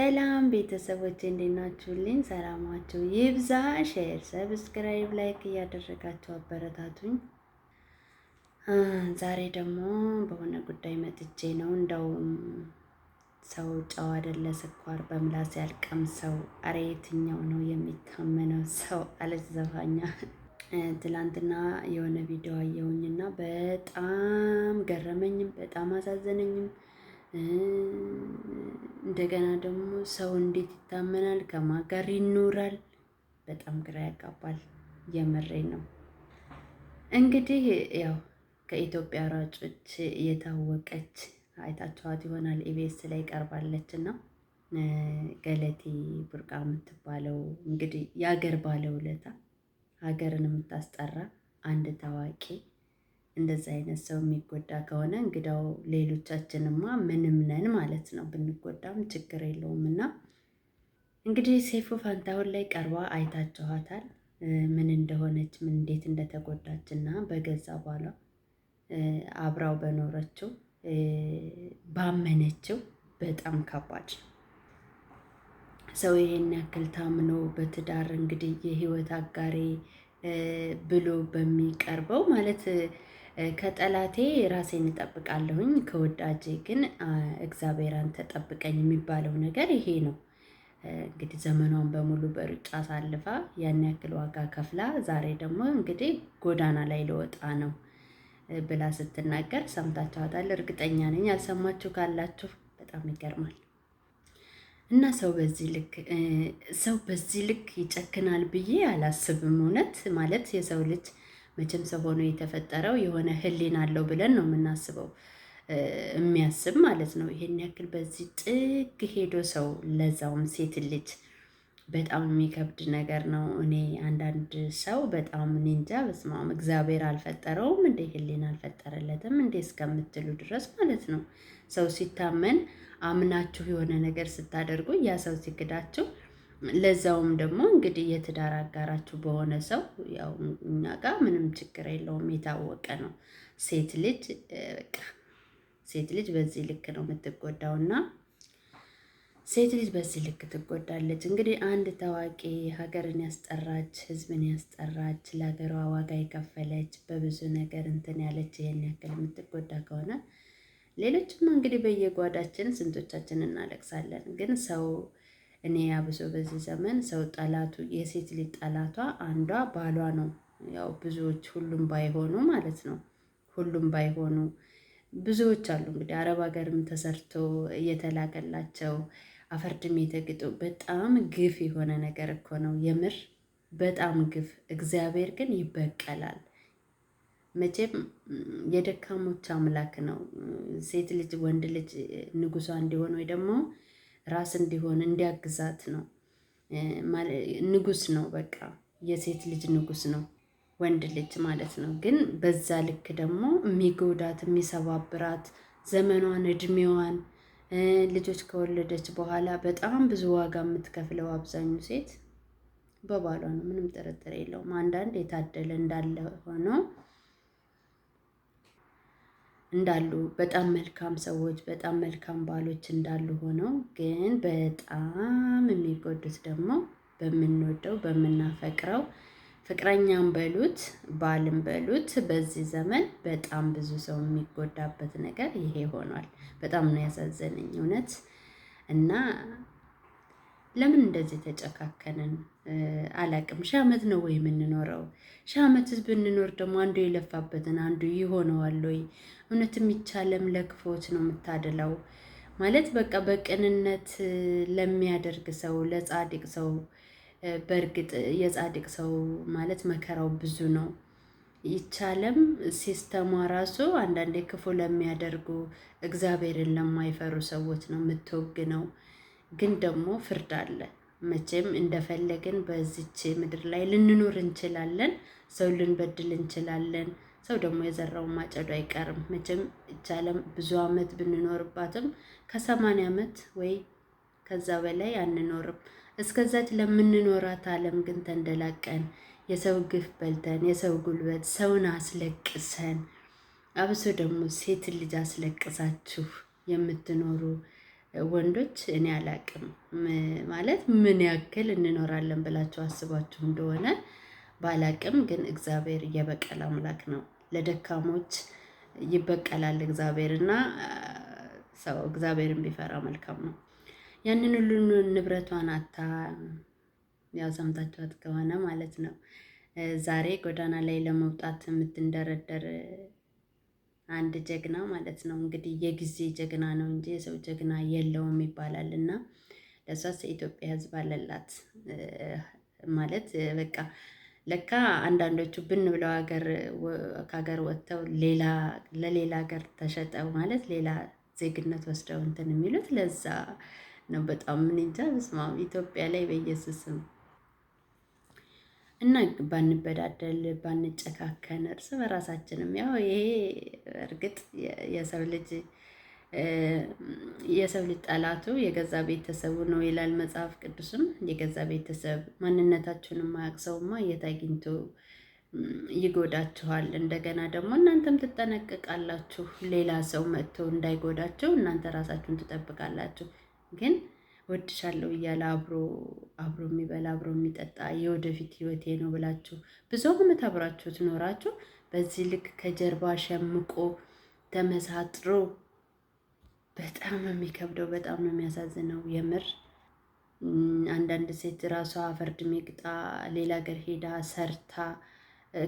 ሰላም ቤተሰቦች እንዴት ናችሁልኝ? ሰላማችሁ ይብዛ። ሼር፣ ሰብስክራይብ፣ ላይክ እያደረጋችሁ አበረታቱኝ። ዛሬ ደግሞ በሆነ ጉዳይ መጥቼ ነው። እንደውም ሰው ጨው አይደለ ስኳር በምላስ ያልቀም ሰው። አረ የትኛው ነው የሚታመነው ሰው አለች ዘፋኛ። ትላንትና የሆነ ቪዲዮ አየሁኝና በጣም ገረመኝም በጣም አሳዘነኝም። እንደገና ደግሞ ሰው እንዴት ይታመናል? ከማን ጋር ይኖራል? በጣም ግራ ያጋባል። የምሬን ነው። እንግዲህ ያው ከኢትዮጵያ ሯጮች የታወቀች አይታችኋት ይሆናል። ኢቢኤስ ላይ ቀርባለች እና ገለቴ ቡርቃ የምትባለው እንግዲህ የሀገር ባለውለታ ሀገርን የምታስጠራ አንድ ታዋቂ እንደዚህ አይነት ሰው የሚጎዳ ከሆነ እንግዳው ሌሎቻችንማ ምንም ነን ማለት ነው። ብንጎዳም ችግር የለውም። እና እንግዲህ ሰይፉ ፋንታሁን ላይ ቀርባ አይታችኋታል። ምን እንደሆነች ምን እንዴት እንደተጎዳች እና በገዛ ባሏ አብራው በኖረችው ባመነችው በጣም ከባድ ነው። ሰው ይሄን ያክል ታምኖ በትዳር እንግዲህ የህይወት አጋሬ ብሎ በሚቀርበው ማለት ከጠላቴ ራሴን እጠብቃለሁኝ ከወዳጄ ግን እግዚአብሔር አንተ ጠብቀኝ የሚባለው ነገር ይሄ ነው። እንግዲህ ዘመኗን በሙሉ በሩጫ አሳልፋ ያን ያክል ዋጋ ከፍላ ዛሬ ደግሞ እንግዲህ ጎዳና ላይ ልወጣ ነው ብላ ስትናገር ሰምታችኋታል። እርግጠኛ ነኝ ያልሰማችሁ ካላችሁ በጣም ይገርማል። እና ሰው በዚህ ልክ ይጨክናል ብዬ አላስብም። እውነት ማለት የሰው ልጅ መቼም ሰው ሆኖ የተፈጠረው የሆነ ሕሊና አለው ብለን ነው የምናስበው፣ የሚያስብ ማለት ነው። ይሄን ያክል በዚህ ጥግ ሄዶ ሰው ለዛውም ሴት ልጅ በጣም የሚከብድ ነገር ነው። እኔ አንዳንድ ሰው በጣም እኔ እንጃ በስመ አብ እግዚአብሔር አልፈጠረውም እንዴ ሕሊና አልፈጠረለትም እንዴ እስከምትሉ ድረስ ማለት ነው። ሰው ሲታመን አምናችሁ የሆነ ነገር ስታደርጉ ያ ሰው ሲክዳችሁ ለዛውም ደግሞ እንግዲህ የትዳር አጋራችሁ በሆነ ሰው ያው እኛ ጋር ምንም ችግር የለውም፣ የታወቀ ነው። ሴት ልጅ በቃ ሴት ልጅ በዚህ ልክ ነው የምትጎዳውና ሴት ልጅ በዚህ ልክ ትጎዳለች። እንግዲህ አንድ ታዋቂ ሀገርን ያስጠራች ሕዝብን ያስጠራች ለሀገሯ ዋጋ የከፈለች በብዙ ነገር እንትን ያለች ይሄን ያክል የምትጎዳ ከሆነ ሌሎችም እንግዲህ በየጓዳችን ስንቶቻችን እናለቅሳለን። ግን ሰው እኔ አብሶ በዚህ ዘመን ሰው ጠላቱ የሴት ልጅ ጠላቷ አንዷ ባሏ ነው። ያው ብዙዎች ሁሉም ባይሆኑ ማለት ነው ሁሉም ባይሆኑ ብዙዎች አሉ እንግዲህ አረብ ሀገርም ተሰርቶ እየተላከላቸው አፈርድም የተግጡ በጣም ግፍ የሆነ ነገር እኮ ነው የምር በጣም ግፍ። እግዚአብሔር ግን ይበቀላል። መቼም የደካሞች አምላክ ነው። ሴት ልጅ ወንድ ልጅ ንጉሷ እንዲሆን ወይ ደግሞ ራስ እንዲሆን እንዲያግዛት ነው። ንጉስ ነው በቃ የሴት ልጅ ንጉስ ነው ወንድ ልጅ ማለት ነው። ግን በዛ ልክ ደግሞ የሚጎዳት የሚሰባብራት ዘመኗን እድሜዋን ልጆች ከወለደች በኋላ በጣም ብዙ ዋጋ የምትከፍለው አብዛኙ ሴት በባሏ ነው። ምንም ጥርጥር የለውም። አንዳንድ የታደለ እንዳሉ በጣም መልካም ሰዎች በጣም መልካም ባሎች እንዳሉ ሆነው ግን በጣም የሚጎዱት ደግሞ በምንወደው በምናፈቅረው ፍቅረኛም በሉት ባልም በሉት በዚህ ዘመን በጣም ብዙ ሰው የሚጎዳበት ነገር ይሄ ሆኗል። በጣም ነው ያሳዘነኝ እውነት። እና ለምን እንደዚህ ተጨካከንን? አላቅም። 1000 ዓመት ነው ወይ የምንኖረው? 1000 ዓመት ብንኖር ደግሞ አንዱ የለፋበትን አንዱ ይሆነዋል ወይ? እውነት የሚቻለም ለክፎች ነው የምታደላው ማለት በቃ በቅንነት ለሚያደርግ ሰው ለጻድቅ ሰው በእርግጥ የጻድቅ ሰው ማለት መከራው ብዙ ነው። ይቻለም ሲስተሟ ራሱ አንዳንዴ ክፉ ለሚያደርጉ እግዚአብሔርን ለማይፈሩ ሰዎች ነው የምትወግነው። ግን ደግሞ ፍርድ አለ። መቼም እንደፈለግን በዚች ምድር ላይ ልንኖር እንችላለን፣ ሰው ልንበድል እንችላለን። ሰው ደግሞ የዘራውን ማጨዱ አይቀርም። መቼም ይቻለም ብዙ ዓመት ብንኖርባትም ከ80 ዓመት ወይ ከዛ በላይ አንኖርም። እስከዛች ለምንኖራት ዓለም ግን ተንደላቀን የሰው ግፍ በልተን የሰው ጉልበት ሰውን አስለቅሰን አብሶ ደግሞ ሴት ልጅ አስለቅሳችሁ የምትኖሩ ወንዶች እኔ አላቅም ማለት ምን ያክል እንኖራለን ብላችሁ አስባችሁ እንደሆነ ባላቅም፣ ግን እግዚአብሔር የበቀል አምላክ ነው። ለደካሞች ይበቀላል እግዚአብሔር እና ሰው እግዚአብሔርን ቢፈራ መልካም ነው። ያንን ሁሉ ንብረቷን አታ ያው ሰምታችኋት ከሆነ ማለት ነው ዛሬ ጎዳና ላይ ለመውጣት የምትንደረደር አንድ ጀግና ማለት ነው። እንግዲህ የጊዜ ጀግና ነው እንጂ የሰው ጀግና የለውም ይባላል እና ለሷስ የኢትዮጵያ ሕዝብ አለላት ማለት በቃ ለካ አንዳንዶቹ ብን ብለው ከሀገር ወጥተው ለሌላ ሀገር ተሸጠው ማለት ሌላ ዜግነት ወስደው እንትን የሚሉት ለዛ ነው። በጣም ምን እንጃ በስመ አብ ኢትዮጵያ ላይ በኢየሱስም እና ባንበዳደል ባንጨካከን እርስ በራሳችንም ያው ይሄ እርግጥ የሰው ልጅ ጠላቱ የገዛ ቤተሰቡ ነው ይላል መጽሐፍ ቅዱስም። የገዛ ቤተሰብ ማንነታችሁን የማያውቅ ሰውማ የት አግኝቶ ይጎዳችኋል? እንደገና ደግሞ እናንተም ትጠነቀቃላችሁ። ሌላ ሰው መጥቶ እንዳይጎዳቸው እናንተ ራሳችሁን ትጠብቃላችሁ። ግን ወድሻለሁ እያለ አብሮ የሚበላ አብሮ የሚጠጣ የወደፊት ህይወቴ ነው ብላችሁ ብዙ ዓመት አብራችሁ ትኖራችሁ በዚህ ልክ ከጀርባ ሸምቆ ተመሳጥሮ በጣም ነው የሚከብደው። በጣም ነው የሚያሳዝነው የምር። አንዳንድ ሴት ራሷ ፈርድ ግጣ ሌላ ሀገር ሄዳ ሰርታ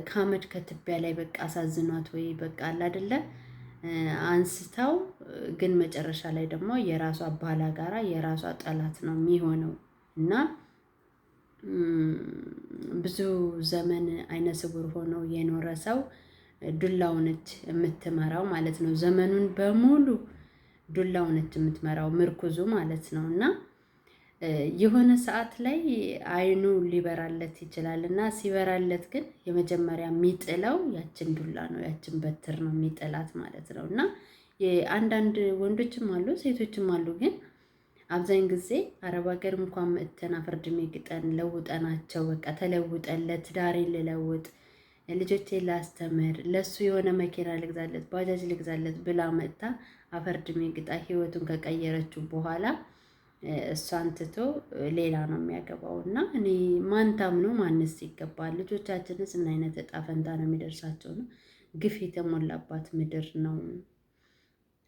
ከአመድ ከትቢያ ላይ በቃ አሳዝኗት ወይ በቃ አለ አይደለ አንስተው፣ ግን መጨረሻ ላይ ደግሞ የራሷ ባላጋራ የራሷ ጠላት ነው የሚሆነው እና ብዙ ዘመን አይነ ስውር ሆኖ የኖረ ሰው ዱላው ነች የምትመራው ማለት ነው። ዘመኑን በሙሉ ዱላው ነች የምትመራው ምርኩዙ ማለት ነው እና የሆነ ሰዓት ላይ አይኑ ሊበራለት ይችላል እና ሲበራለት ግን የመጀመሪያ የሚጥለው ያችን ዱላ ነው፣ ያችን በትር ነው የሚጥላት ማለት ነው። እና አንዳንድ ወንዶችም አሉ ሴቶችም አሉ፣ ግን አብዛኝ ጊዜ አረብ ሀገር እንኳን መጥተን አፈርድሜ ግጠን ለውጠናቸው በቃ ተለውጠን ለትዳሬን ልለውጥ ልጆቼን ላስተምር ለሱ የሆነ መኪና ልግዛለት ባጃጅ ልግዛለት ብላ መጥታ አፈርድሜ ግጣ ህይወቱን ከቀየረችው በኋላ እሷን ትቶ ሌላ ነው የሚያገባው። እና እኔ ማን ታምኖ ማንስ ይገባል? ልጆቻችንስ ምን አይነት እጣ ፈንታ ነው የሚደርሳቸው? ነው ግፍ የተሞላባት ምድር ነው።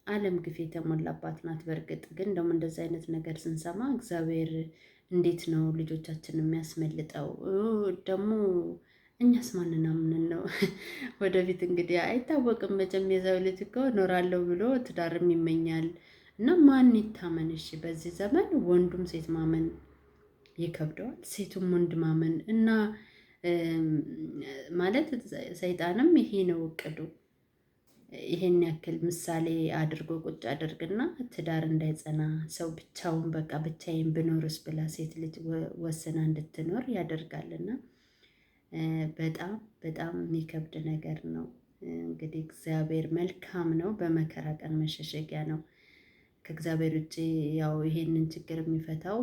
ዓለም ግፍ የተሞላባት ናት። በእርግጥ ግን ደግሞ እንደዚህ አይነት ነገር ስንሰማ እግዚአብሔር እንዴት ነው ልጆቻችን የሚያስመልጠው? ደግሞ እኛስ ማንና ምን ነው? ወደፊት እንግዲህ አይታወቅም መቼም። የሰው ልጅ እኮ እኖራለሁ ብሎ ትዳርም ይመኛል እና ማን ይታመን? እሺ በዚህ ዘመን ወንዱም ሴት ማመን ይከብደዋል፣ ሴቱም ወንድ ማመን እና ማለት ሰይጣንም ይሄ ነው እቅዱ። ይሄን ያክል ምሳሌ አድርጎ ቁጭ አድርግና ትዳር እንዳይጸና ሰው ብቻውን በቃ ብቻዬን ብኖርስ ብላ ሴት ልጅ ወስና እንድትኖር ያደርጋልና በጣም በጣም የሚከብድ ነገር ነው። እንግዲህ እግዚአብሔር መልካም ነው፣ በመከራ ቀን መሸሸጊያ ነው። ከእግዚአብሔር ውጭ ያው ይሄንን ችግር የሚፈታው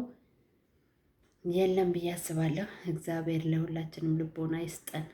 የለም ብዬ አስባለሁ። እግዚአብሔር ለሁላችንም ልቦና ይስጠን።